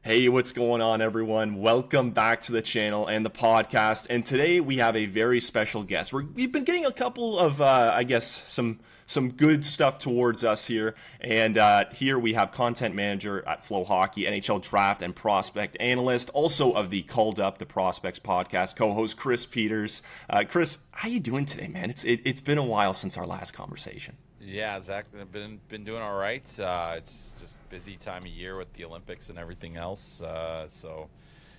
Hey, what's going on, everyone? Welcome back to the channel and the podcast. And today we have a very special guest. We've been getting a couple of, some good stuff towards us here. And here we have content manager at FloHockey, NHL draft and prospect analyst, also of the Called Up the Prospects podcast, co-host Chris Peters. Chris, how you doing today, man? It's been a while since our last conversation. Yeah, Zach, I've been doing all right. It's just busy time of year with the Olympics and everything else. So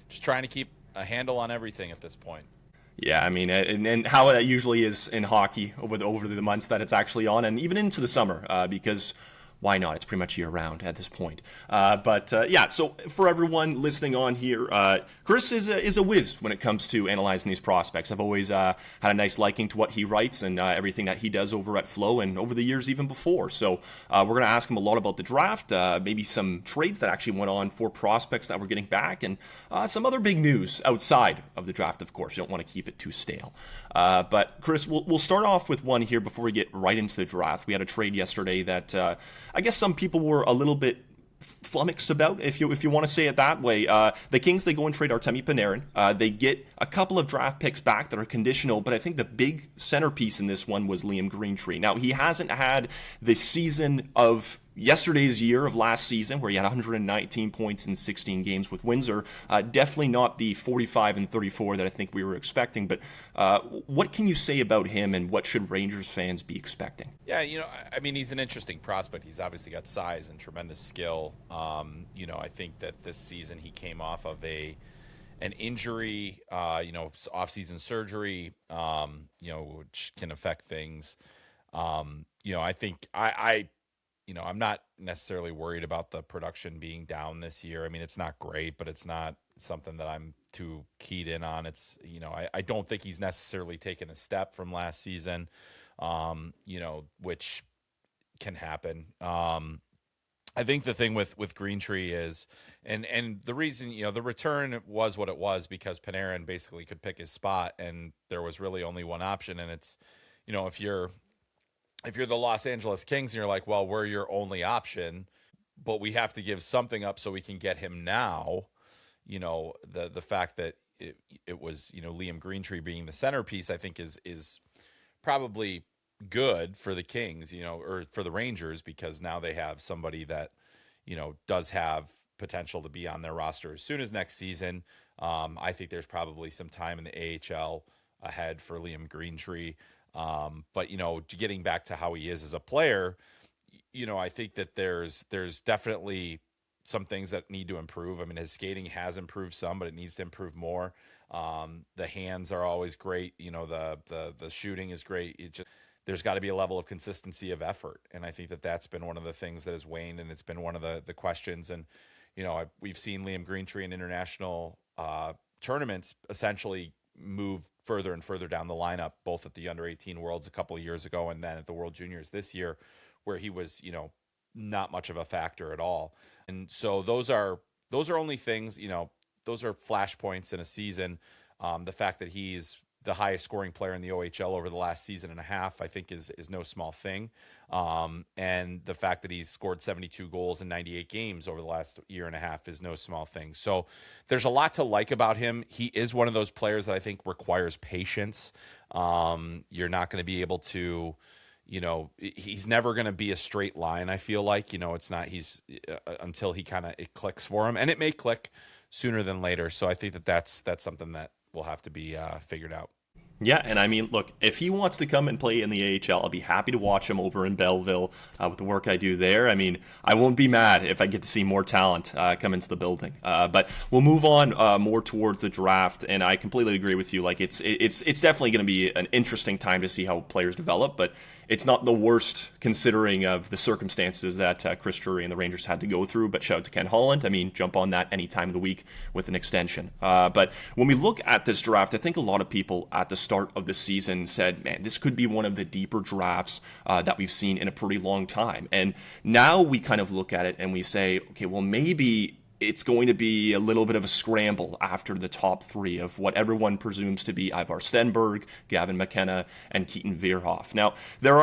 just trying to keep a handle on everything at this point. Yeah, I mean, and how that usually is in hockey over the months that it's actually on, and even into the summer, because why not? It's pretty much year-round at this point. Yeah, so for everyone listening on here, Chris is a whiz when it comes to analyzing these prospects. I've always had a nice liking to what he writes and everything that he does over at Flo and over the years even before. So we're going to ask him a lot about the draft, maybe some trades that actually went on for prospects that we're getting back, and some other big news outside of the draft, of course. You don't want to keep it too stale. But Chris, we'll start off with one here before we get right into the draft. We had a trade yesterday that I guess some people were a little bit flummoxed about, if you want to say it that way. The Kings, they go and trade Artemi Panarin. They get a couple of draft picks back that are conditional, but I think the big centerpiece in this one was Liam Greentree. Now, he hasn't had the season of yesterday's year of last season, where he had 119 points in 16 games with Windsor. Definitely not the 45 and 34 that I think we were expecting. But what can you say about him, and what should Rangers fans be expecting? Yeah, I mean, he's an interesting prospect. He's obviously got size and tremendous skill. I think that this season he came off of an injury, off-season surgery, which can affect things. I think I'm not necessarily worried about the production being down this year. I mean, it's not great, but it's not something that I'm too keyed in on. It's, I don't think he's necessarily taken a step from last season, which can happen. I think the thing with Greentree is, and the reason, the return was what it was because Panarin basically could pick his spot, and there was really only one option. And it's, if you're the Los Angeles Kings and you're like, well, we're your only option, but we have to give something up so we can get him now, the fact that it was, Liam Greentree being the centerpiece, I think is probably good for the Kings, or for the Rangers, because now they have somebody that, does have potential to be on their roster as soon as next season. I think there's probably some time in the AHL ahead for Liam Greentree. But getting back to how he is as a player, I think that there's definitely some things that need to improve. I mean, his skating has improved some, but it needs to improve more. The hands are always great. The shooting is great. There's got to be a level of consistency of effort. And I think that that's been one of the things that has waned, and it's been one of the questions. And, we've seen Liam Greentree in international tournaments essentially move further and further down the lineup, both at the under-18 Worlds a couple of years ago and then at the World Juniors this year, where he was, not much of a factor at all. And so those are only things, those are flashpoints in a season. The fact that he's the highest scoring player in the OHL over the last season and a half, I think is no small thing. And the fact that he's scored 72 goals in 98 games over the last year and a half is no small thing. So there's a lot to like about him. He is one of those players that I think requires patience. You're not going to be able to, he's never going to be a straight line. I feel like, it's not, until it clicks for him, and it may click sooner than later. So I think that that's something that will have to be figured out. Yeah, and I mean, look, if he wants to come and play in the AHL, I'll be happy to watch him over in Belleville with the work I do there. I mean, I won't be mad if I get to see more talent come into the building. But we'll move on more towards the draft, and I completely agree with you. Like, it's definitely going to be an interesting time to see how players develop, but it's not the worst considering of the circumstances that Chris Drury and the Rangers had to go through. But shout out to Ken Holland. I mean, jump on that any time of the week with an extension. But when we look at this draft, I think a lot of people at the start of the season said, man, this could be one of the deeper drafts that we've seen in a pretty long time. And now we kind of look at it and we say, okay, well, maybe it's going to be a little bit of a scramble after the top three of what everyone presumes to be Ivar Stenberg, Gavin McKenna, and Keaton Verhoeff. Now, there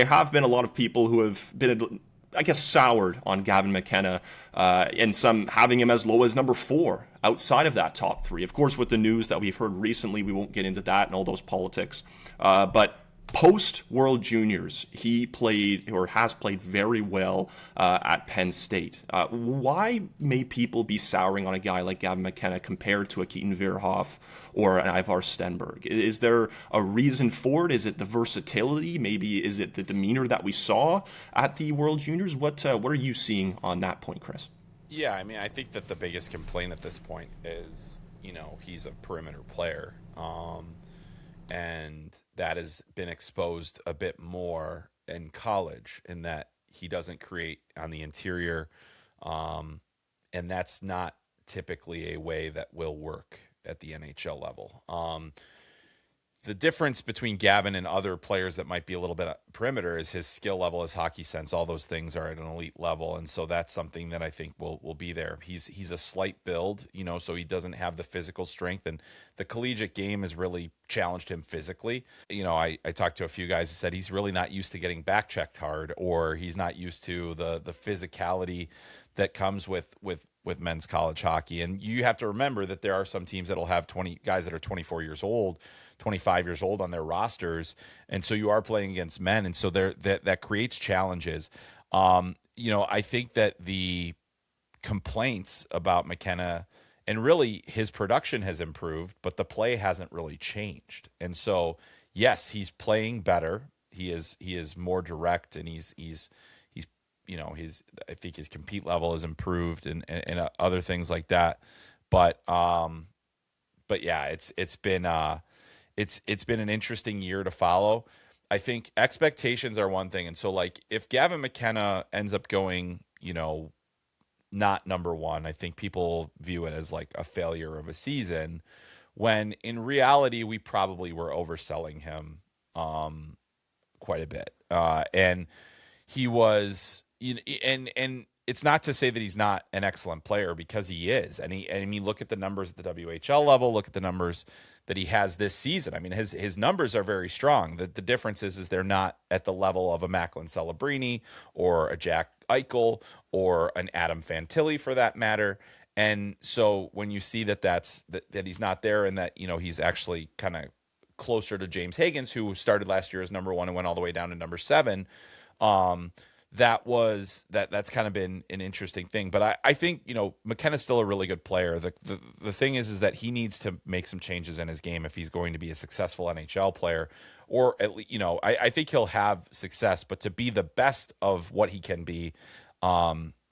have been a lot of people who have been I guess, soured on Gavin McKenna, and some having him as low as number 4 outside of that top 3. Of course, with the news that we've heard recently, we won't get into that and all those politics. But post World Juniors, he played or has played very well at Penn State. Why may people be souring on a guy like Gavin McKenna compared to a Keaton Verhoeff or an Ivar Stenberg? Is there a reason for it? Is it the versatility? Maybe is it the demeanor that we saw at the World Juniors? What are you seeing on that point, Chris? Yeah, I mean, I think that the biggest complaint at this point is, he's a perimeter player. And that has been exposed a bit more in college in that he doesn't create on the interior. And that's not typically a way that will work at the NHL level. The difference between Gavin and other players that might be a little bit perimeter is his skill level, his hockey sense, all those things are at an elite level. And so that's something that I think will be there. He's a slight build, so he doesn't have the physical strength, and the collegiate game has really challenged him physically. I talked to a few guys that said he's really not used to getting back checked hard, or he's not used to the physicality that comes with men's college hockey. And you have to remember that there are some teams that'll have 20 guys that are 24 years old, 25 years old on their rosters, and so you are playing against men, and so that creates challenges. I think that the complaints about McKenna, and really his production has improved, but the play hasn't really changed. And so yes, he's playing better. He is more direct, and he's I think his compete level has improved and other things like that. But yeah, it's been an interesting year to follow. I think expectations are one thing. And so, like, if Gavin McKenna ends up going, not number 1, I think people view it as like a failure of a season, when in reality, we probably were overselling him quite a bit. And he was, and it's not to say that he's not an excellent player, because he is. And look at the numbers at the WHL level, look at the numbers that he has this season. I mean, his numbers are very strong. The difference is they're not at the level of a Macklin Celebrini or a Jack Eichel or an Adam Fantilli, for that matter. And so when you see that he's not there, and that, he's actually kind of closer to James Higgins, who started last year as number 1 and went all the way down to number 7, that's kind of been an interesting thing. But I think, McKenna's still a really good player. The thing is that he needs to make some changes in his game if he's going to be a successful NHL player, or at least, I think he'll have success, but to be the best of what he can be,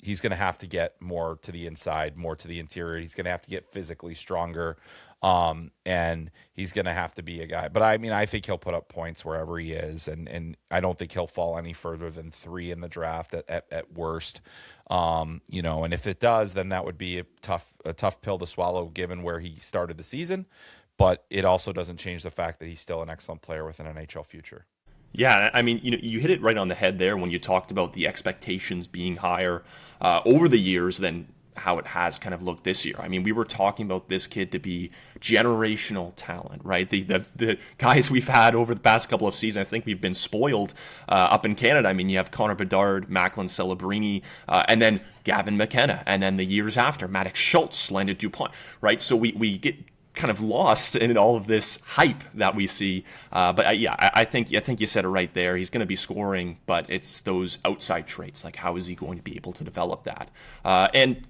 he's going to have to get more to the inside, more to the interior. He's going to have to get physically stronger. And he's going to have to be a guy. But I think he'll put up points wherever he is, and I don't think he'll fall any further than 3 in the draft at worst. And if it does, then that would be a tough pill to swallow given where he started the season. But it also doesn't change the fact that he's still an excellent player with an NHL future. Yeah, you hit it right on the head there when you talked about the expectations being higher over the years than how it has kind of looked this year. We were talking about this kid to be generational talent, right? The guys we've had over the past couple of seasons, I think we've been spoiled up in Canada. You have Connor Bedard, Macklin Celebrini, and then Gavin McKenna, and then the years after, Maddox Schultz, Landon Dupont, right? So we get kind of lost in all of this hype that we see. But I think you said it right there. He's going to be scoring, but it's those outside traits, like how is he going to be able to develop that? And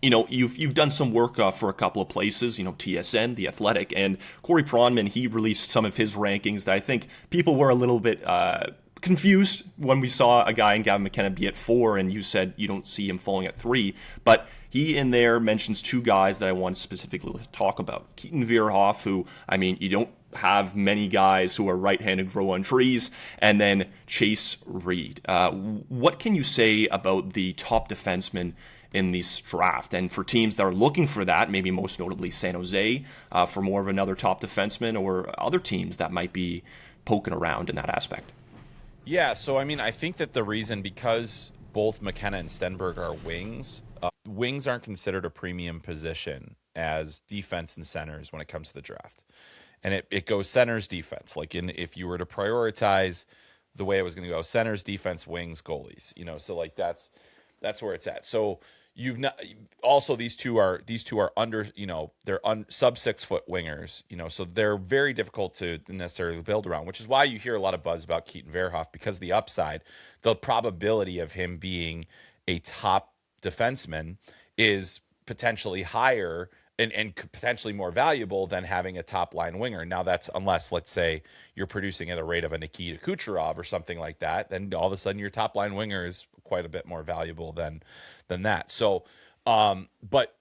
you've done some work for a couple of places, TSN, The Athletic, and Corey Pronman, he released some of his rankings that I think people were a little bit confused when we saw a guy in Gavin McKenna be at 4, and you said you don't see him falling at 3. But he in there mentions 2 guys that I want specifically to talk about. Keaton Verhoeff, who, you don't have many guys who are right-handed grow on trees, and then Chase Reid. What can you say about the top defensemen in this draft, and for teams that are looking for that, maybe most notably San Jose for more of another top defenseman, or other teams that might be poking around in that aspect? Yeah, so I think that the reason, because both McKenna and Stenberg are wings, wings aren't considered a premium position as defense and centers when it comes to the draft. And it goes centers defense. Like if you were to prioritize the way it was going to go. Centers, defense, wings, goalies. So like that's where it's at. So you've not also these two are under they're sub 6 foot wingers. So they're very difficult to necessarily build around, which is why you hear a lot of buzz about Keaton Verhoeff, because the upside, the probability of him being a top defenseman is potentially higher and potentially more valuable than having a top line winger. Now that's unless, let's say, you're producing at a rate of a Nikita Kucherov or something like that, then all of a sudden your top line winger is quite a bit more valuable than that. So, but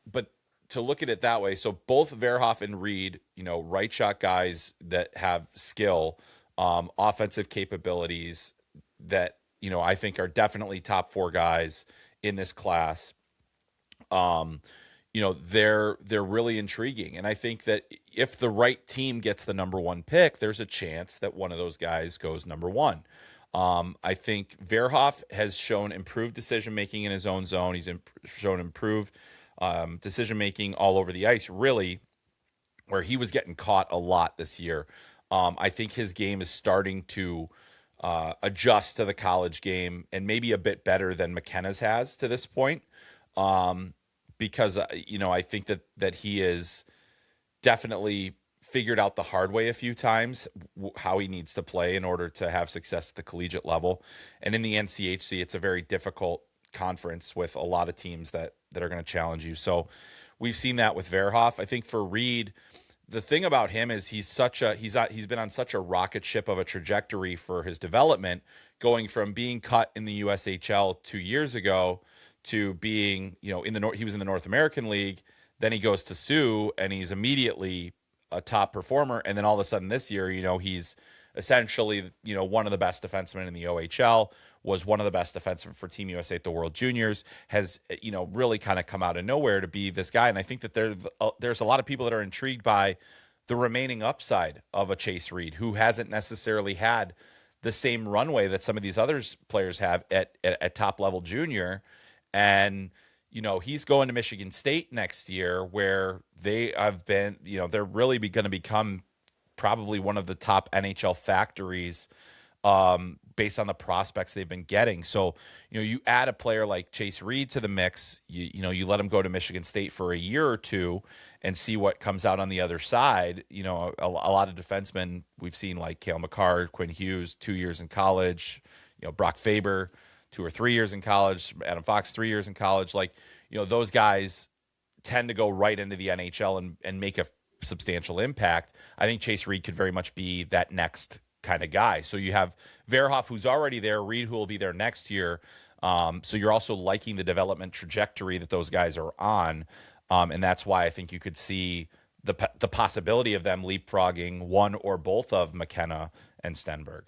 to look at it that way, so both Verhoeff and Reid, right shot guys that have skill, offensive capabilities that, I think are definitely top 4 guys in this class. They're really intriguing. And I think that if the right team gets the number 1 pick, there's a chance that one of those guys goes number 1. I think Verhoeff has shown improved decision-making in his own zone. He's shown improved decision-making all over the ice, really, where he was getting caught a lot this year. I think his game is starting to adjust to the college game, and maybe a bit better than McKenna's has to this point. Because, I think that he is definitely figured out the hard way a few times how he needs to play in order to have success at the collegiate level. And in the NCHC, it's a very difficult conference with a lot of teams that are going to challenge you. So we've seen that with Verhoeff. I think for Reid, the thing about him is he's been on such a rocket ship of a trajectory for his development, going from being cut in the USHL 2 years ago to being, he was in the North American League. Then he goes to Sioux and he's immediately a top performer. And then all of a sudden this year, he's essentially, one of the best defensemen in the OHL, was one of the best defensemen for Team USA at the World Juniors, has, really kind of come out of nowhere to be this guy. And I think that there's a lot of people that are intrigued by the remaining upside of a Chase Reid, who hasn't necessarily had the same runway that some of these other players have at top level junior. And, he's going to Michigan State next year, where they have been, they're really going to become probably one of the top NHL factories based on the prospects they've been getting. So, you add a player like Chase Reid to the mix, you let him go to Michigan State for a year or two and see what comes out on the other side. A lot of defensemen we've seen, like Cale Makar, Quinn Hughes, 2 years in college, Brock Faber, 2 or 3 years in college, Adam Fox, 3 years in college. Like, those guys tend to go right into the NHL and make a substantial impact. I think Chase Reid could very much be that next kind of guy. So you have Verhoeff, who's already there, Reid, who will be there next year. So you're also liking the development trajectory that those guys are on. And that's why I think you could see the possibility of them leapfrogging one or both of McKenna and Stenberg.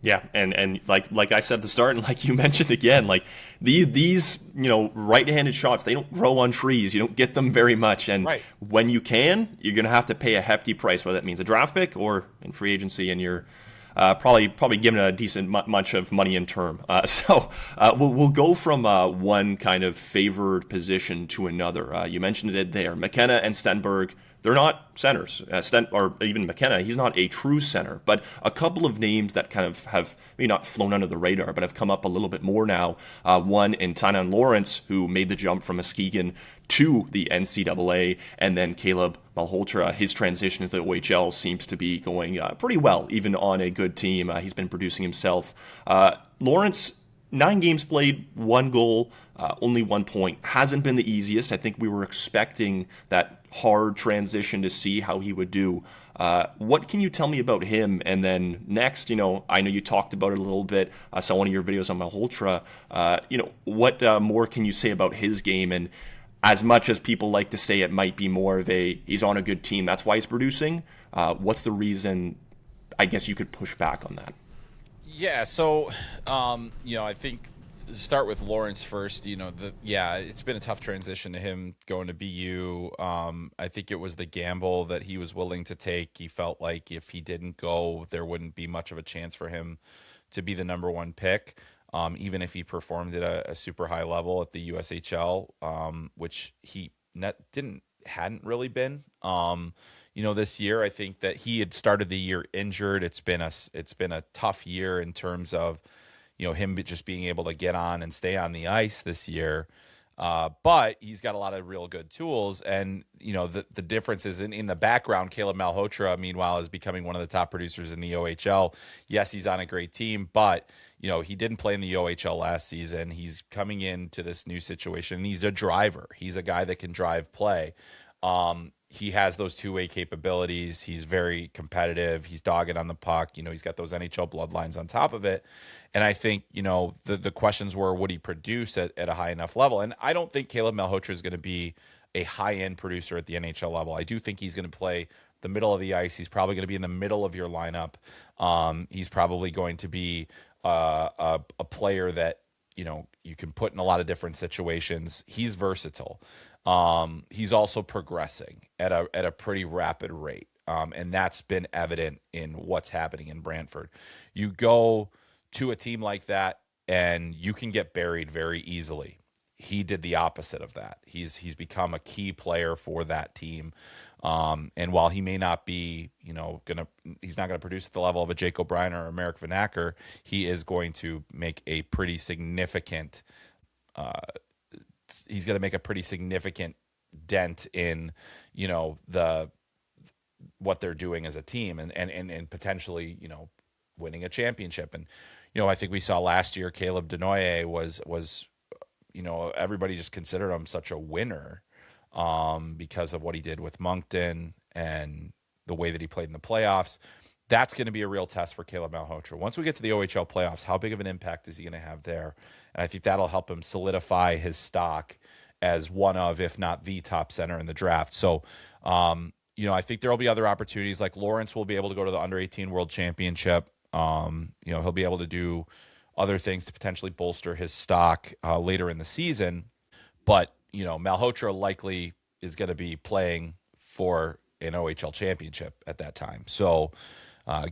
Yeah, and like I said at the start, and like you mentioned again, like these right-handed shots, they don't grow on trees. You don't get them very much, and when you can, you're gonna have to pay a hefty price, whether that means a draft pick or in free agency, and you're probably given a decent much of money in term. So we'll go from one kind of favored position to another. You mentioned it there, McKenna and Stenberg. They're not centers. Or even McKenna, he's not a true center. But a couple of names that kind of have maybe not flown under the radar, but have come up a little bit more now. One in Tynan Lawrence, who made the jump from Muskegon to the NCAA, and then Caleb Malhotra. His transition to the OHL seems to be going pretty well, even on a good team. He's been producing himself. Lawrence, 9 games played, 1 goal, only 1 point. Hasn't been the easiest. I think we were expecting that hard transition to see how he would do. What can you tell me about him? And then next, I know you talked about it a little bit. I saw one of your videos on Malhotra. What more can you say about his game? And as much as people like to say it might be more of he's on a good team, that's why he's producing, what's the reason, I guess, you could push back on that? Yeah, so, I think start with Lawrence first. It's been a tough transition to him going to BU. I think it was the gamble that he was willing to take. He felt like if he didn't go, there wouldn't be much of a chance for him to be the number 1 pick, even if he performed at a super high level at the USHL, which he didn't hadn't really been. This year, I think that he had started the year injured. It's been a tough year in terms of, him just being able to get on and stay on the ice this year. But he's got a lot of real good tools. And, the difference is in the background, Caleb Malhotra, meanwhile, is becoming one of the top producers in the OHL. Yes, he's on a great team, but, he didn't play in the OHL last season. He's coming into this new situation, and he's a driver. He's a guy that can drive play. He has those two-way capabilities. He's very competitive. He's dogged on the puck. He's got those NHL bloodlines on top of it. And I think, the questions were, would he produce at a high enough level? And I don't think Caleb Malhotra is going to be a high-end producer at the NHL level. I do think he's going to play the middle of the ice. He's probably going to be in the middle of your lineup. He's probably going to be a player that, you can put in a lot of different situations. He's versatile. He's also progressing at a pretty rapid rate. And that's been evident in what's happening in Brantford. You go to a team like that and you can get buried very easily. He did the opposite of that. He's become a key player for that team. And while he may not be, he's not going to produce at the level of a Jake O'Brien or a Merrick Vanacker, he is going to make a pretty significant dent in, what they're doing as a team and potentially, winning a championship. And, I think we saw last year, Caleb Denoye was, everybody just considered him such a winner because of what he did with Moncton and the way that he played in the playoffs. That's going to be a real test for Caleb Malhotra. Once we get to the OHL playoffs, how big of an impact is he going to have there? And I think that'll help him solidify his stock as one of, if not the top center in the draft. So, I think there will be other opportunities. Like Lawrence will be able to go to the Under-18 World Championship. He'll be able to do other things to potentially bolster his stock later in the season. But, Malhotra likely is going to be playing for an OHL championship at that time. So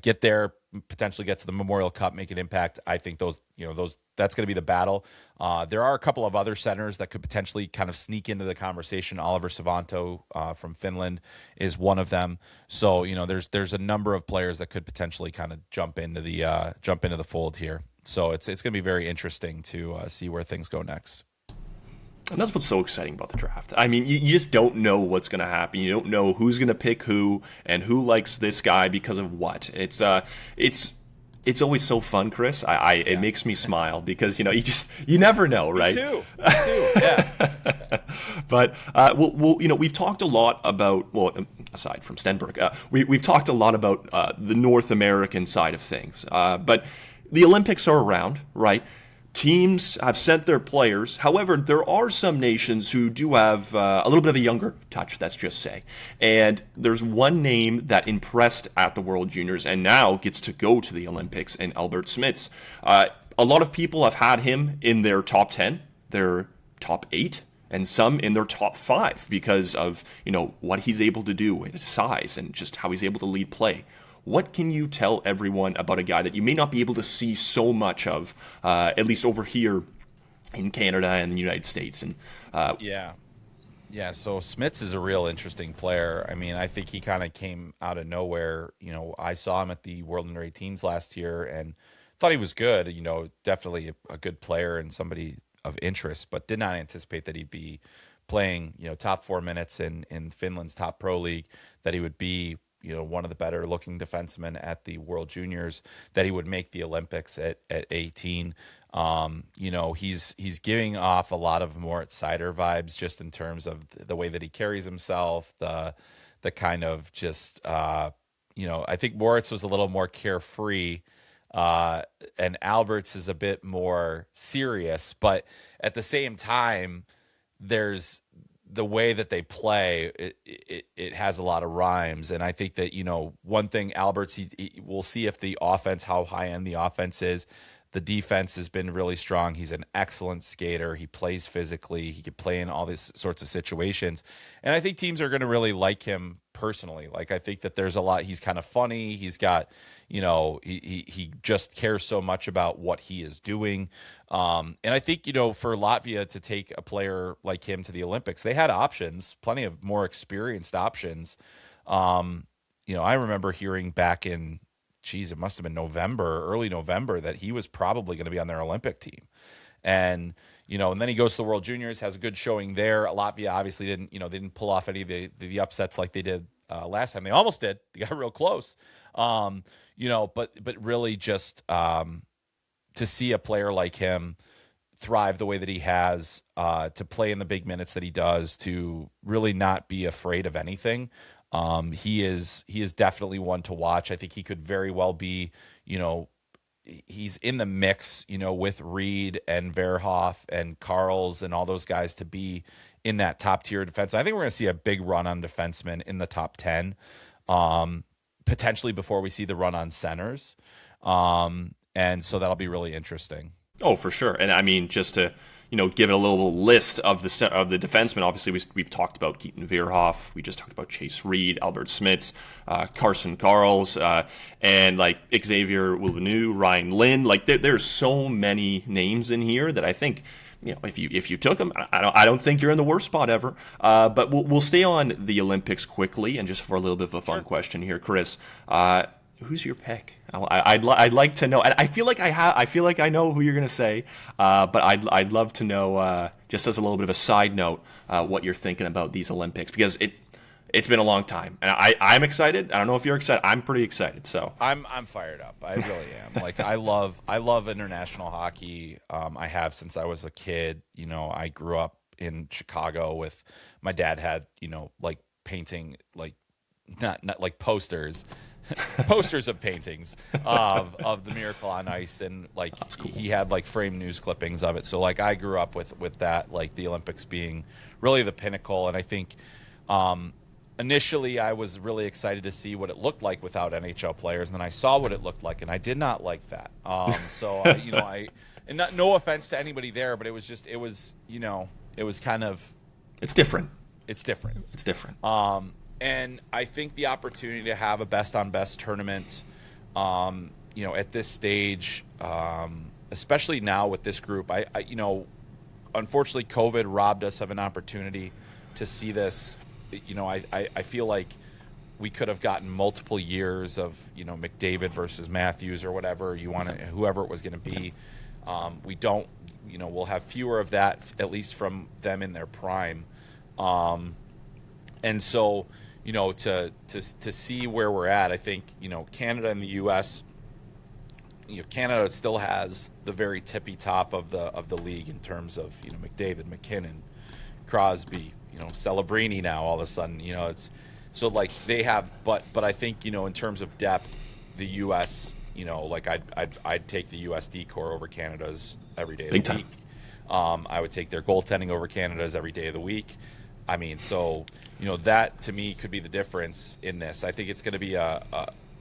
get there, potentially get to the Memorial Cup, make an impact. I think that's going to be the battle. There are a couple of other centers that could potentially kind of sneak into the conversation. Oliver Savanto from Finland is one of them. So, there's a number of players that could potentially kind of jump into the fold here. So it's going to be very interesting to see where things go next. And that's what's so exciting about the draft. I mean, you just don't know what's going to happen. You don't know who's going to pick who and who likes this guy because of what. It's always so fun, Chris. It makes me smile because you never know, right? Me too. Yeah. But we've talked a lot about, aside from Stenberg, we've talked a lot about the North American side of things. But the Olympics are around, right? Teams have sent their players. However, there are some nations who do have a little bit of a younger touch, let's just say. And there's one name that impressed at the World Juniors and now gets to go to the Olympics, and Albert Smits. A lot of people have had him in their top 10, their top 8, and some in their top 5 because of, what he's able to do and his size and just how he's able to lead play. What can you tell everyone about a guy that you may not be able to see so much of, at least over here in Canada and the United States? And Yeah. So Smits is a real interesting player. I mean, I think he kind of came out of nowhere. I saw him at the World Under-18s last year and thought he was good. Definitely a good player and somebody of interest, but did not anticipate that he'd be playing, top 4 minutes in Finland's top pro league, that he would be one of the better looking defensemen at the World Juniors, that he would make the Olympics at 18. He's giving off a lot of Moritz Seider vibes just in terms of the way that he carries himself, the kind of just, I think Moritz was a little more carefree, and Albert's is a bit more serious, but at the same time, there's the way that they play, it has a lot of rhymes. And I think that, one thing Alberts, we'll see if the offense, how high end the offense is. The defense has been really strong. He's an excellent skater. He plays physically. He can play in all these sorts of situations. And I think teams are going to really like him personally. Like, I think that there's a lot. He's kind of funny. He's got, he just cares so much about what he is doing. And I think, for Latvia to take a player like him to the Olympics, they had options, plenty of more experienced options. I remember hearing back in, it must have been early November, that he was probably going to be on their Olympic team. And, and then he goes to the World Juniors, has a good showing there. Latvia obviously didn't, they didn't pull off any of the upsets like they did last time. They almost did. They got real close. But really just to see a player like him thrive the way that he has, to play in the big minutes that he does, to really not be afraid of anything. He is definitely one to watch. I think he could very well be, he's in the mix, with Reid and Verhoeff and Karls and all those guys to be in that top tier defense. I think we're going to see a big run on defensemen in the top 10, potentially before we see the run on centers. And so that'll be really interesting. Oh, for sure. And I mean, just to, give it a little list of the defensemen. Obviously, we've talked about Keaton, Verhoeff. We just talked about Chase Reid, Albert Smits, Carson Karls, and like Xavier Willenu, Ryan Lynn. Like there's so many names in here that I think, if you took them, I don't think you're in the worst spot ever. But we'll stay on the Olympics quickly, and just for a little bit of a fun question here, Chris. Who's your pick? I'd like to know. I feel like I know who you're going to say, but I'd love to know, just as a little bit of a side note, what you're thinking about these Olympics, because it's been a long time, and I'm excited. I don't know if you're excited. I'm pretty excited. So I'm fired up. I really am. Like, I love international hockey. I have since I was a kid. I grew up in Chicago with my dad had like painting, like not like posters of paintings of the Miracle on Ice, and like cool. He had like framed news clippings of it. So like I grew up with that, like the Olympics being really the pinnacle. And I think initially I was really excited to see what it looked like without NHL players, and then I saw what it looked like, and I did not like that. So and no offense to anybody there, but it was kind of it's different. It's different. It's different. And I think the opportunity to have a best-on-best tournament, at this stage, especially now with this group, I unfortunately COVID robbed us of an opportunity to see this. I feel like we could have gotten multiple years of, McDavid versus Matthews or whatever whoever it was going to be. We don't, we'll have fewer of that, at least from them in their prime. And so, to see where we're at, I think, Canada and the U.S., Canada still has the very tippy top of the league in terms of, McDavid, McKinnon, Crosby, Celebrini now all of a sudden, it's so like they have, but I think, in terms of depth, the U.S., like I'd take the U.S. D-core over Canada's every day of the week. I would take their goaltending over Canada's every day of the week. I mean, so, that to me could be the difference in this. I think it's going to be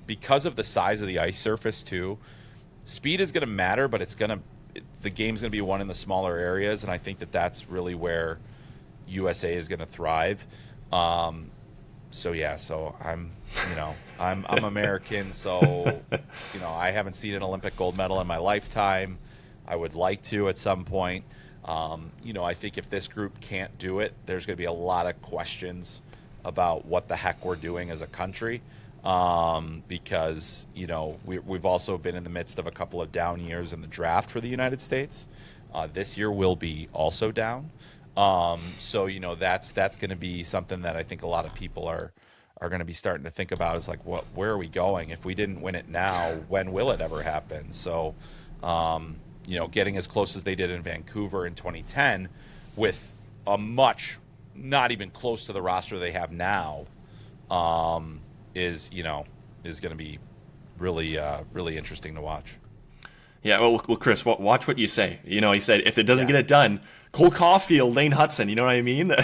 because of the size of the ice surface too, speed is going to matter, but the game's going to be won in the smaller areas. And I think that's really where USA is going to thrive. So I'm American. So, I haven't seen an Olympic gold medal in my lifetime. I would like to at some point. I think if this group can't do it, there's going to be a lot of questions about what the heck we're doing as a country, because, we've also been in the midst of a couple of down years in the draft for the United States. This year will be also down. So, that's going to be something that I think a lot of people are going to be starting to think about, is like, where are we going? If we didn't win it now, when will it ever happen? So, getting as close as they did in Vancouver in 2010 with a much, not even close to the roster they have now, is going to be really, really interesting to watch. Yeah, well, Chris, watch what you say. He said, if it doesn't get it done, Cole Caulfield, Lane Hudson, you know what I mean?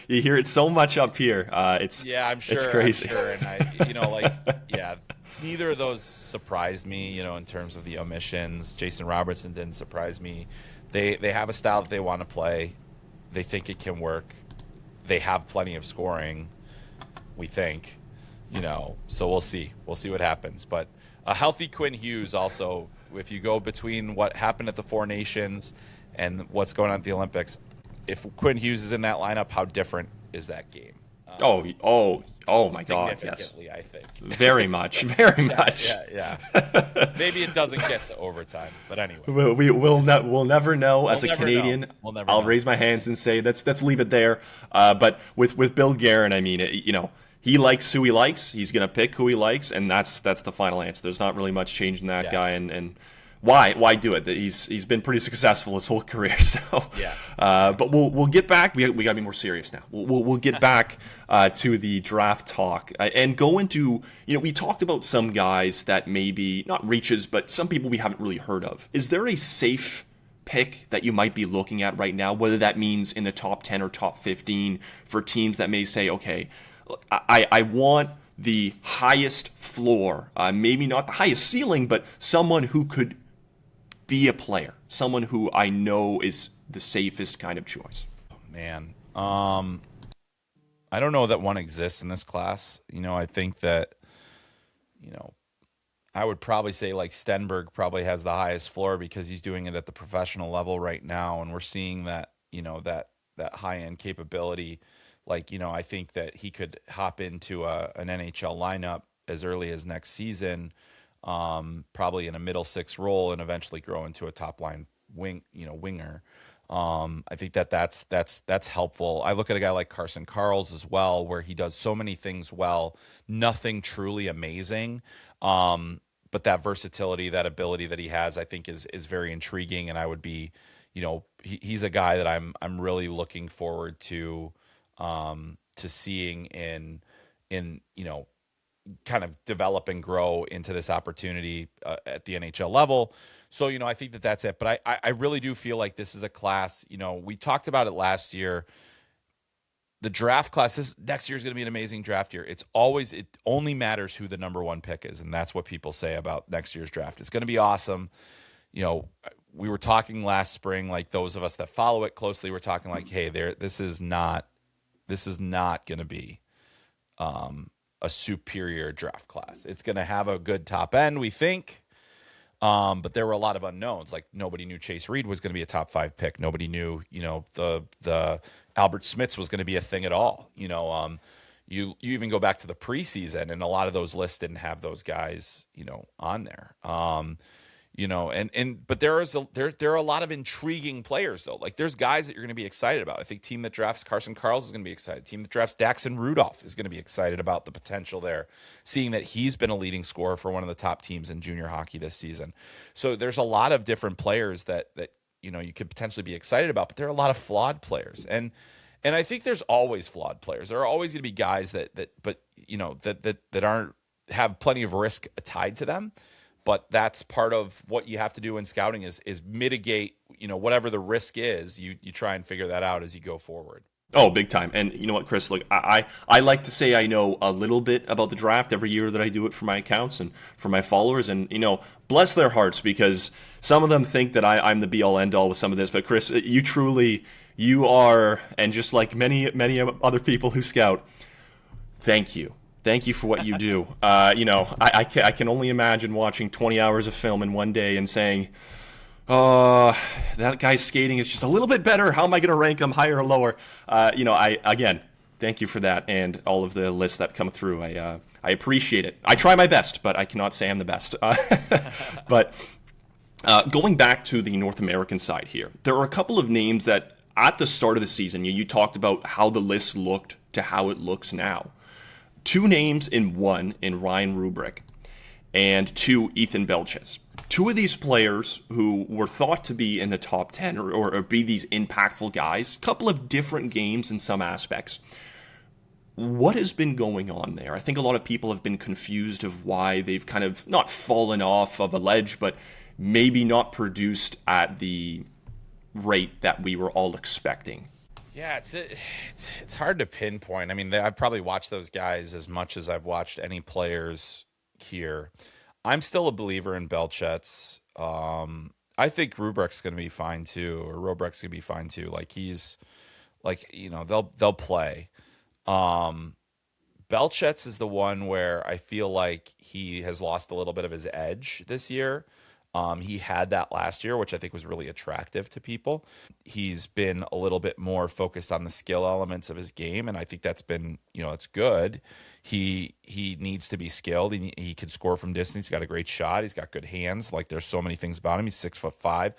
You hear it so much up here. I'm sure. It's crazy. I'm sure. And neither of those surprised me, in terms of the omissions. Jason Robertson didn't surprise me. They have a style that they want to play. They think it can work. They have plenty of scoring. we think, so we'll see what happens. But a healthy Quinn Hughes also, if you go between what happened at the Four Nations and what's going on at the Olympics, if Quinn Hughes is in that lineup, how different is that game? Oh my God! Yes, significantly, I think. Very much, very much. Yeah. Maybe it doesn't get to overtime, but anyway. We'll never know. We'll As a never Canadian, know. We'll never I'll know. raise my hands and say let's leave it there. But with Bill Guerin, I mean, he likes who he likes. He's gonna pick who he likes, and that's the final answer. There's not really much change in that guy, and why do it? He's been pretty successful his whole career. So but we'll get back. We got to be more serious now. We'll get back to the draft talk and go into, we talked about some guys that maybe not reaches, but some people we haven't really heard of. Is there a safe pick that you might be looking at right now, whether that means in the top 10 or top 15 for teams that may say, okay, I want the highest floor, maybe not the highest ceiling, but someone who could be a player, someone who I know is the safest kind of choice? Man, I don't know that one exists in this class. I think that, I would probably say like Stenberg probably has the highest floor because he's doing it at the professional level right now, and we're seeing that, that high end capability. Like, I think that he could hop into an NHL lineup as early as next season. Probably in a middle six role and eventually grow into a top line winger. I think that's helpful. I look at a guy like Carson Karls as well, where he does so many things well, nothing truly amazing. But that versatility, that ability that he has, I think is very intriguing. And I would be, he's a guy that I'm really looking forward to seeing in kind of develop and grow into this opportunity at the NHL level. So, I think that's it. But I really do feel like this is a class, we talked about it last year. The draft class, next year is going to be an amazing draft year. It only matters who the number one pick is. And that's what people say about next year's draft. It's going to be awesome. We were talking last spring, like those of us that follow it closely, were talking like, hey, this is not going to be, a superior draft class. It's going to have a good top end, we think. But there were a lot of unknowns. Like nobody knew Chase Reid was going to be a top 5 pick. Nobody knew, the Albert Smits was going to be a thing at all. You even go back to the preseason, and a lot of those lists didn't have those guys, on there. But there are a lot of intriguing players though. Like there's guys that you're going to be excited about. I think team that drafts Carson Karls is going to be excited. Team that drafts Daxon Rudolph is going to be excited about the potential there, seeing that he's been a leading scorer for one of the top teams in junior hockey this season. So there's a lot of different players that you could potentially be excited about, but there are a lot of flawed players. And I think there's always flawed players. There are always going to be guys that aren't have plenty of risk tied to them. But that's part of what you have to do in scouting is mitigate, whatever the risk is, you try and figure that out as you go forward. Oh, big time. And you know what, Chris, look, I like to say I know a little bit about the draft every year that I do it for my accounts and for my followers. And, bless their hearts, because some of them think that I'm the be-all, end-all with some of this. But, Chris, you are, and just like many, many other people who scout, thank you. Thank you for what you do. I can only imagine watching 20 hours of film in one day and saying, that guy's skating is just a little bit better. How am I going to rank him higher or lower? Again, thank you for that and all of the lists that come through. I appreciate it. I try my best, but I cannot say I'm the best. But going back to the North American side here, there are a couple of names that at the start of the season, you talked about how the list looked to how it looks now. 2 names in one in Ryan Roobroeck and 2 Ethan Belchetz. 2 of these players who were thought to be in the top 10 or be these impactful guys, couple of different games in some aspects. What has been going on there? I think a lot of people have been confused of why they've kind of not fallen off of a ledge, but maybe not produced at the rate that we were all expecting. Yeah, it's hard to pinpoint. I mean, I've probably watched those guys as much as I've watched any players here. I'm still a believer in Belchetz. I think Roobroeck's going to be fine too, or Roobroeck's going to be fine too. Like they'll play. Belchetz is the one where I feel like he has lost a little bit of his edge this year. He had that last year, which I think was really attractive to people. He's been a little bit more focused on the skill elements of his game, and I think that's been, it's good. He needs to be skilled. He can score from distance. He's got a great shot. He's got good hands. Like, there's so many things about him. He's 6'5",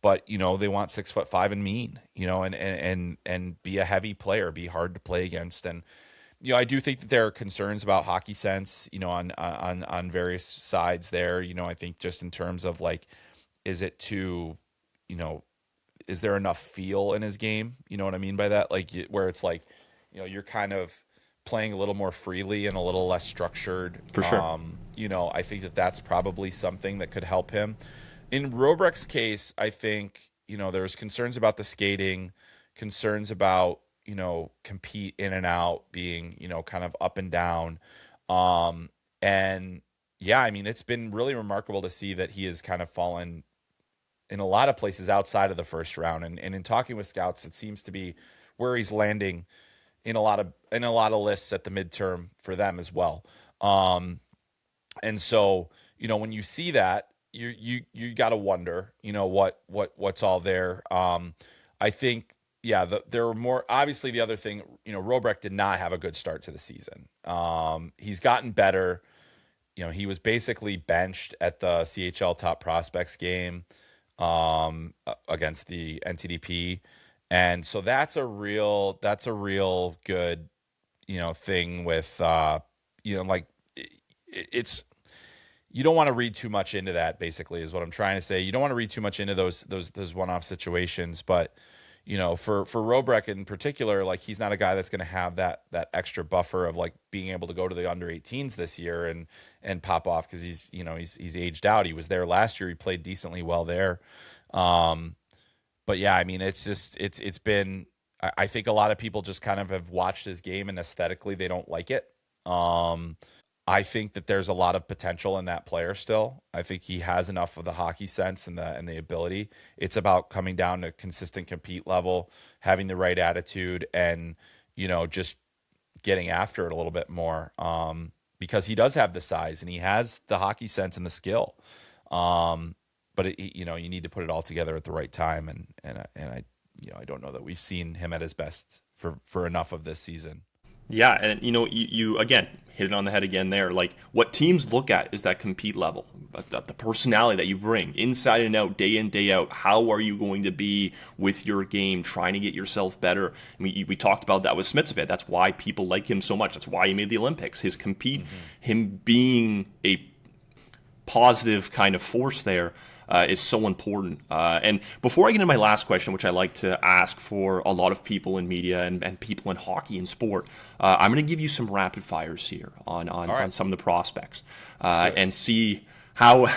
but they want 6'5" and mean, and be a heavy player, be hard to play against. And I do think that there are concerns about hockey sense, on various sides there. I think just in terms of, like, is it too, is there enough feel in his game? You know what I mean by that? Like, where it's like, you're kind of playing a little more freely and a little less structured. For sure. I think that that's probably something that could help him. In Roobroeck's case, I think, there's concerns about the skating, concerns about, compete in and out, being, kind of up and down. And yeah, I mean, it's been really remarkable to see that he has kind of fallen in a lot of places outside of the first round. And in talking with scouts, it seems to be where he's landing in a lot of lists at the midterm for them as well. And so, when you see that, you got to wonder, what's all there. I think, yeah, there were more. Obviously, the other thing, Roobroeck did not have a good start to the season. He's gotten better. He was basically benched at the CHL Top Prospects game against the NTDP, and so that's a real good, thing with, like, it's. You don't want to read too much into that, basically, is what I'm trying to say. You don't want to read too much into those one-off situations, but for Roobroeck in particular, like, he's not a guy that's going to have that extra buffer of, like, being able to go to the under 18s this year and pop off, because he's aged out. He was there last year. He played decently well there. But yeah, I mean, it's just it's been. I think a lot of people just kind of have watched his game and aesthetically they don't like it. I think that there's a lot of potential in that player still. I think he has enough of the hockey sense and the ability. It's about coming down to consistent compete level, having the right attitude, and just getting after it a little bit more. Because he does have the size and he has the hockey sense and the skill. But you need to put it all together at the right time, and I don't know that we've seen him at his best for enough of this season. Yeah, and you again hit it on the head again there. Like, what teams look at is that compete level, but the personality that you bring inside and out, day in, day out. How are you going to be with your game, trying to get yourself better? We talked about that with Smits a bit. That's why people like him so much. That's why he made the Olympics. His compete, him being a positive kind of force there, is so important. And before I get into my last question, which I like to ask for a lot of people in media and people in hockey and sport, I'm going to give you some rapid fires here on some of the prospects and see how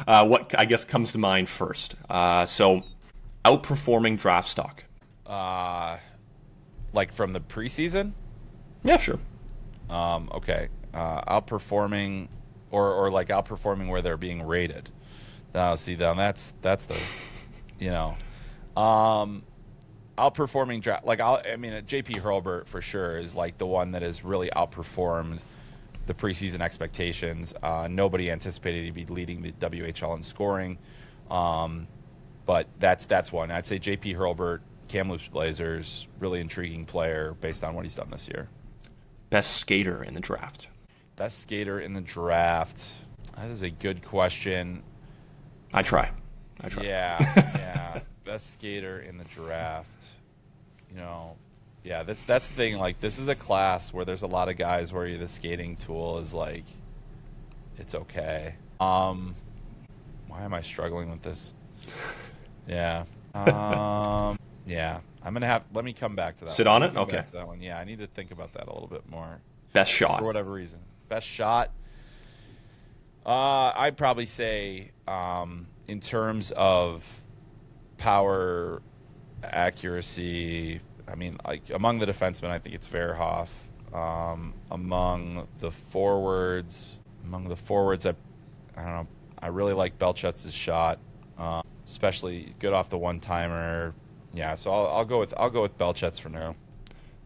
what I guess comes to mind first. So, outperforming draft stock. Like from the preseason? Yeah, sure. Okay. Outperforming or like outperforming where they're being rated. See, then that's the, outperforming draft. Like, JP Hurlburt for sure is like the one that has really outperformed the preseason expectations. Nobody anticipated he'd be leading the WHL in scoring, but that's one. I'd say JP Hurlburt, Kamloops Blazers, really intriguing player based on what he's done this year. Best skater in the draft. Best skater in the draft. That is a good question. I try. Yeah. Best skater in the draft. Yeah, that's the thing. Like, this is a class where there's a lot of guys where the skating tool is like, it's okay. Why am I struggling with this? Yeah. Yeah. I'm gonna have. Let me come back to that. Sit on it. Okay. To that one. Yeah, I need to think about that a little bit more. Best shot. For whatever reason. Best shot. I'd probably say, in terms of power, accuracy, like among the defensemen, I think it's Verhoeff. Among the forwards, I don't know. I really like Belchetz's shot, especially good off the one-timer. Yeah, so I'll go with Belchetz for now.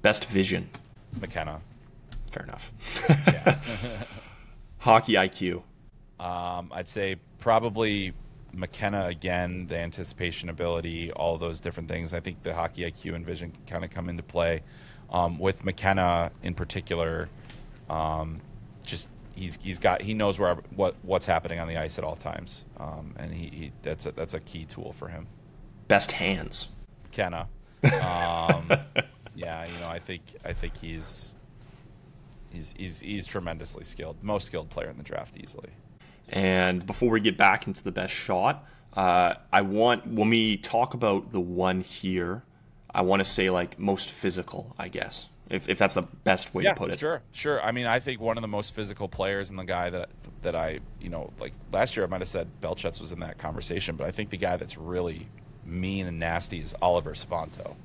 Best vision. McKenna. Fair enough. Yeah. Hockey IQ. I'd say probably McKenna again, the anticipation ability, all those different things. I think the hockey IQ and vision can kind of come into play. With McKenna in particular, just he knows what's happening on the ice at all times, and that's a key tool for him. Best hands. McKenna. Yeah, I think he's tremendously skilled, most skilled player in the draft easily. And before we get back into the best shot, when we talk about the one here, I want to say like most physical, I guess, if that's the best way to put it. Sure. I mean, I think one of the most physical players and the guy that I, like last year I might have said Belchetz was in that conversation, but I think the guy that's really mean and nasty is Oliver Savanto.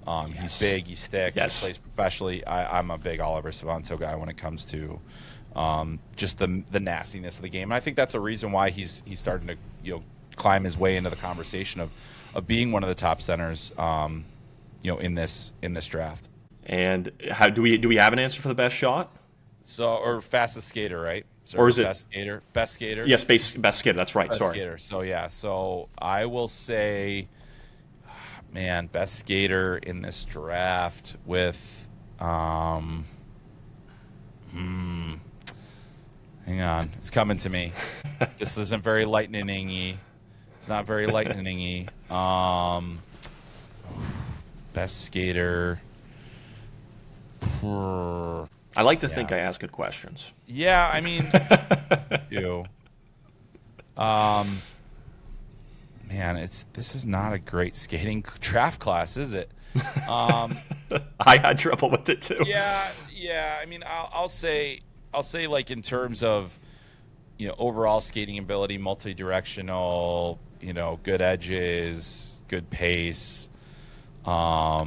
Yes. He's big, he's thick, he plays professionally. I'm a big Oliver Savanto guy when it comes to just the nastiness of the game. And I think that's a reason why he's starting to climb his way into the conversation of being one of the top centers in this draft. And how do we have an answer for the best shot? Or fastest skater, right? Or is it best skater? Best skater. Yes, best skater. That's right. Best skater. So I will say, man, best skater in this draft with hang on, it's coming to me. This isn't very lightning-y. It's not very lightning-y. Best skater. I like to think I ask good questions. Yeah, I mean, man, this is not a great skating draft class, is it? I had trouble with it too. Yeah. I mean, I'll say like in terms of overall skating ability, multi-directional, good edges, good pace. I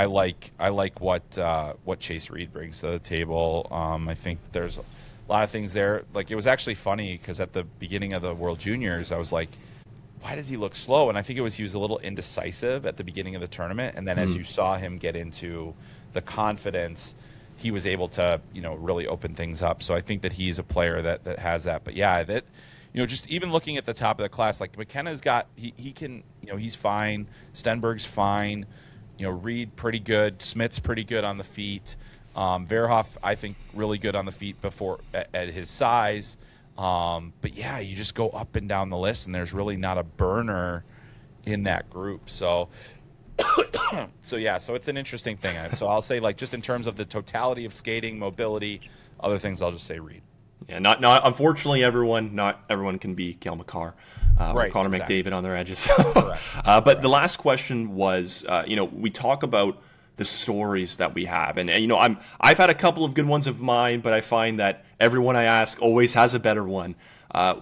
like what Chase Reid brings to the table. I think there's a lot of things there. Like, it was actually funny because at the beginning of the World Juniors, I was like, why does he look slow? And I think he was a little indecisive at the beginning of the tournament. And then as you saw him get into the confidence, he was able to, really open things up. So I think that he's a player that has that. But yeah, that, just even looking at the top of the class, like McKenna's got, he can, he's fine. Stenberg's fine. Reid pretty good. Smits pretty good on the feet. Verhoeff, I think, really good on the feet at his size. But yeah, you just go up and down the list, and there's really not a burner in that group. So it's an interesting thing. So I'll say, like, just in terms of the totality of skating, mobility, other things, I'll just say Reid. Yeah, not unfortunately, not everyone can be Cale Makar or Connor McDavid on their edges. But the last question was, we talk about the stories that we have, and I've had a couple of good ones of mine, but I find that everyone I ask always has a better one.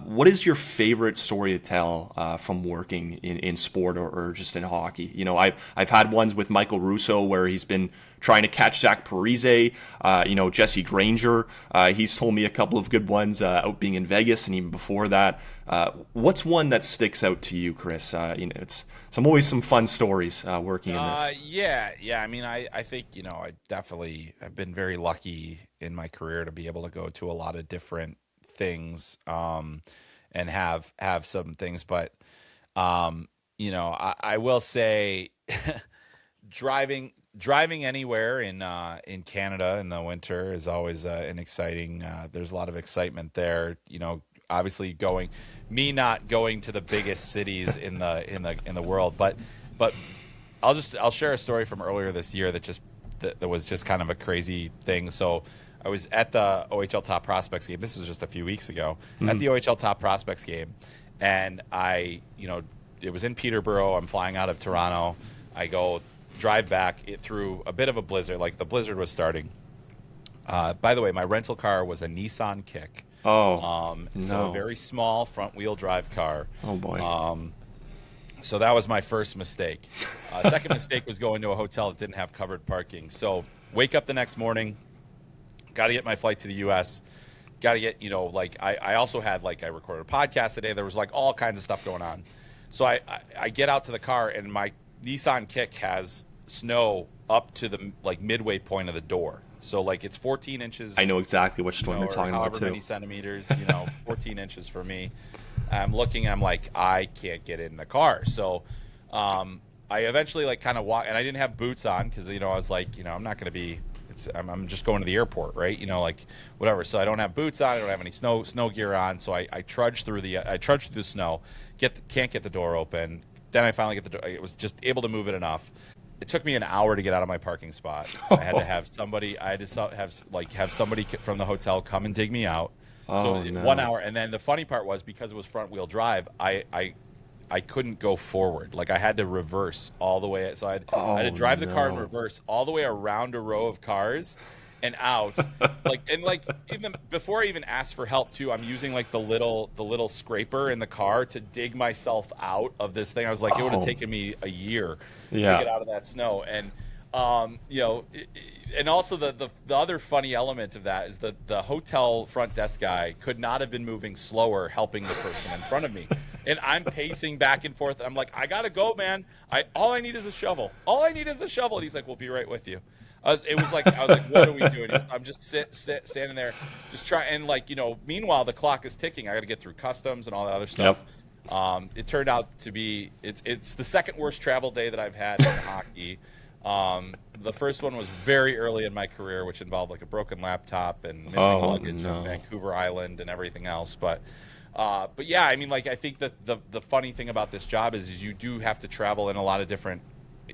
What is your favorite story to tell from working in sport or just in hockey? I've had ones with Michael Russo where he's been trying to catch Zach Parise. Jesse Granger. He's told me a couple of good ones out being in Vegas and even before that. What's one that sticks out to you, Chris? It's always some fun stories working in this. Yeah. I mean, I think I definitely have been very lucky in my career to be able to go to a lot of different things and have some things, but I will say driving anywhere in Canada in the winter is always an exciting there's a lot of excitement there. Obviously not going to the biggest cities in the world, but I'll share a story from earlier this year that was just kind of a crazy thing. So I was at the OHL Top Prospects game. This was just a few weeks ago. At the OHL Top Prospects game, and it was in Peterborough. I'm flying out of Toronto. I drive back through a bit of a blizzard. Like, the blizzard was starting. By the way, my rental car was a Nissan Kick. No. So a very small front-wheel drive car. Oh boy. So that was my first mistake. Second mistake was going to a hotel that didn't have covered parking. So wake up the next morning. Got to get my flight to the U.S. Got to get, I also had, I recorded a podcast today. There was, all kinds of stuff going on. So I get out to the car, and my Nissan Kick has snow up to the like midway point of the door. So like it's 14 inches. I know exactly which storm you know, you're talking about however too. many centimeters, 14 inches for me. I'm looking, I'm like, I can't get in the car. So I eventually like kind of walk, and I didn't have boots on because, I was like, I'm not going to be, I'm just going to the airport, right? Like whatever. So I don't have boots on. I don't have any snow gear on. So I trudged through the snow, can't get the door open. Then I finally get the door. I was just able to move it enough. It took me an hour to get out of my parking spot. I had to have somebody. I had to have somebody from the hotel come and dig me out. So No. 1 hour, and then the funny part was because it was front wheel drive, I couldn't go forward. Like I had to reverse all the way. So I had to drive the car in reverse all the way around a row of cars and out. Even before I even asked for help too, I'm using like the little scraper in the car to dig myself out of this thing. I was like, it would have taken me a year to get out of that snow. And and also the other funny element of that is that the hotel front desk guy could not have been moving slower helping the person in front of me. And I'm pacing back and forth. I'm like, I gotta go, man. All I need is a shovel. And he's like, we'll be right with you. I was like, what are we doing? I'm just standing there, just trying. And meanwhile, the clock is ticking. I got to get through customs and all that other stuff. Yep. It turned out to be it's the second worst travel day that I've had in hockey. The first one was very early in my career, which involved like a broken laptop and missing luggage on Vancouver Island and everything else. But yeah, I mean, like I think that the funny thing about this job is you do have to travel in a lot of different,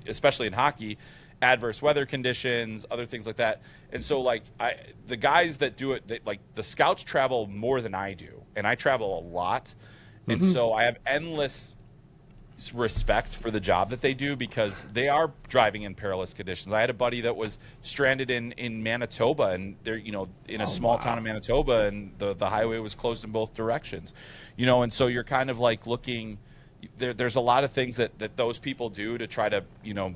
especially in hockey, adverse weather conditions, other things like that. And so like the guys that do it, like the scouts travel more than I do, and I travel a lot. And so I have endless respect for the job that they do because they are driving in perilous conditions. I had a buddy that was stranded in Manitoba, and they're in a small town in Manitoba, and the highway was closed in both directions. And so you're kind of like looking there's a lot of things that those people do to try to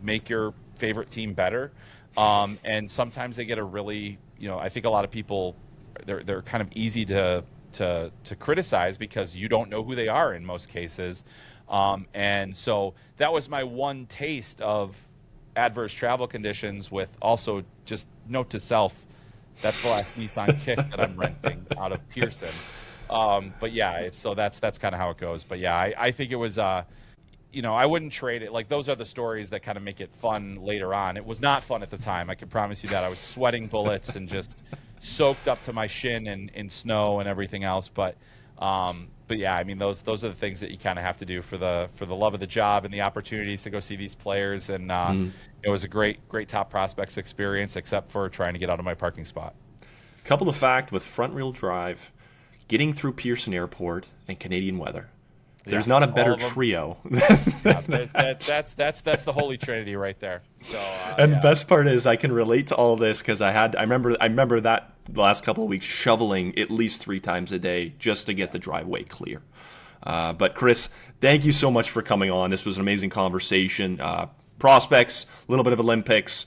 make your favorite team better, and sometimes they get a really I think a lot of people they're kind of easy to criticize because you don't know who they are in most cases. And so that was my one taste of adverse travel conditions, with also just note to self, that's the last Nissan Kick that I'm renting out of Pearson. But yeah, so that's kind of how it goes. But yeah, I think it was, I wouldn't trade it. Like those are the stories that kind of make it fun later on. It was not fun at the time. I can promise you that. I was sweating bullets and just soaked up to my shin in snow and everything else. But yeah, I mean, those are the things that you kind of have to do for the love of the job and the opportunities to go see these players. And it was a great top prospects experience, except for trying to get out of my parking spot. Couple of fact with front wheel drive, getting through Pearson Airport and Canadian weather. There's not a better trio. That's the holy trinity right there. So, and the best part is I can relate to all this because I remember that the last couple of weeks shoveling at least 3 times a day just to get the driveway clear. But Chris, thank you so much for coming on. This was an amazing conversation. Prospects, a little bit of Olympics,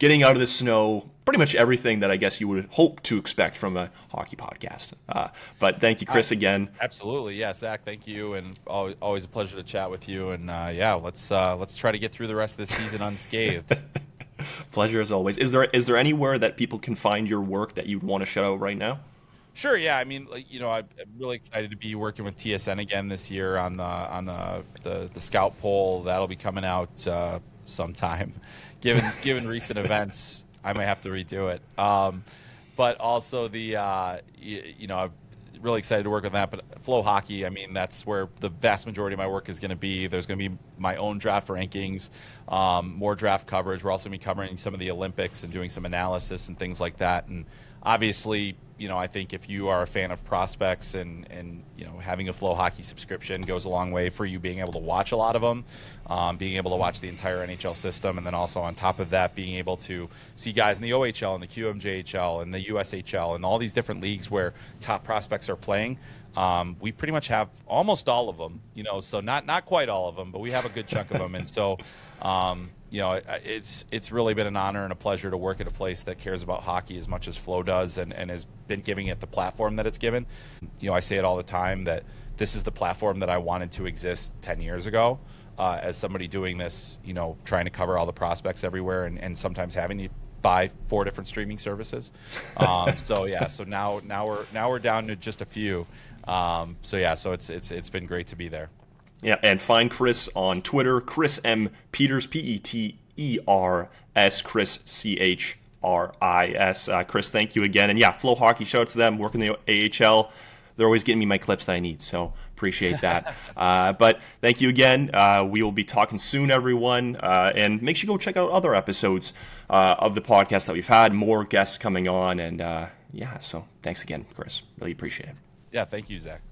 getting out of the snow, pretty much everything that I guess you would hope to expect from a hockey podcast. But thank you, Chris, again. Absolutely, yeah, Zach. Thank you, and always a pleasure to chat with you. And let's try to get through the rest of the season unscathed. Pleasure as always. Is there anywhere that people can find your work that you'd want to shout out right now? Sure. Yeah. I mean, I'm really excited to be working with TSN again this year on the scout poll. That'll be coming out sometime. Given recent events, I might have to redo it. But also I'm really excited to work on that. But FloHockey, I mean, that's where the vast majority of my work is going to be. There's going to be my own draft rankings, more draft coverage. We're also going to be covering some of the Olympics and doing some analysis and things like that. And obviously, I think if you are a fan of prospects and having a FloHockey subscription goes a long way for you being able to watch a lot of them, being able to watch the entire NHL system, and then also on top of that, being able to see guys in the OHL and the QMJHL and the USHL and all these different leagues where top prospects are playing. We pretty much have almost all of them, so not quite all of them, but we have a good chunk of them. And so, it's really been an honor and a pleasure to work at a place that cares about hockey as much as Flo does and has been giving it the platform that it's given. I say it all the time that this is the platform that I wanted to exist 10 years ago. as somebody doing this, trying to cover all the prospects everywhere and sometimes having to buy 4 different streaming services. So now we're down to just a few. So it's been great to be there. Yeah, and find Chris on Twitter, Chris M. Peters, Peters, Chris Chris. Chris, thank you again. And yeah, FloHockey, shout out to them, working the AHL. They're always getting me my clips that I need, so appreciate that. But thank you again. We will be talking soon, everyone. And make sure you go check out other episodes of the podcast that we've had, more guests coming on. And so thanks again, Chris. Really appreciate it. Yeah, thank you, Zach.